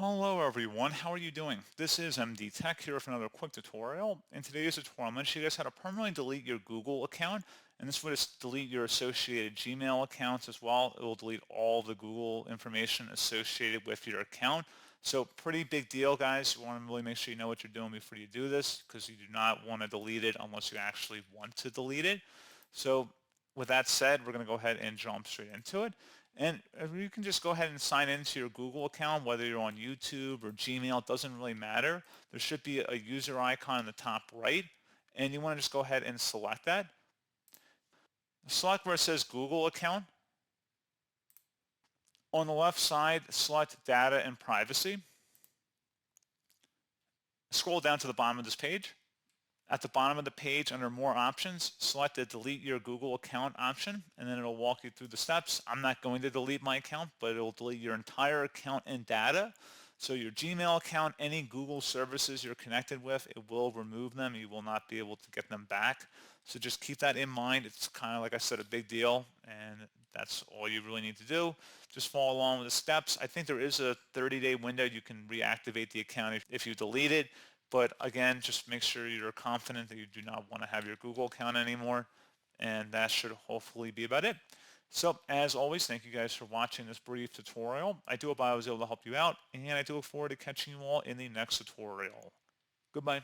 Hello everyone, how are you doing? This is MD Tech here with another quick tutorial. In today's tutorial, I'm going to show you guys how to permanently delete your Google account, and this will just delete your associated Gmail accounts as well. It will delete all the Google information associated with your account. So pretty big deal, guys. You want to really make sure you know what you're doing before you do this, because you do not want to delete it unless you actually want to delete it. So with that said, we're going to go ahead and jump straight into it. And you can just go ahead and sign into your Google account, whether you're on YouTube or Gmail, it doesn't really matter. There should be a user icon in the top right, and you want to just go ahead and select that. Select where it says Google account. On the left side, select data and privacy. Scroll down to the bottom of this page. At the bottom of the page under more options, select the delete your Google account option, and then it'll walk you through the steps. I'm not going to delete my account, but it'll delete your entire account and data. So your Gmail account, any Google services you're connected with, it will remove them. You will not be able to get them back. So just keep that in mind. It's kind of, like I said, a big deal, and that's all you really need to do. Just follow along with the steps. I think there is a 30-day window you can reactivate the account if you delete it. But again, just make sure you're confident that you do not want to have your Google account anymore. And that should hopefully be about it. So as always, thank you guys for watching this brief tutorial. I do hope I was able to help you out, and I do look forward to catching you all in the next tutorial. Goodbye.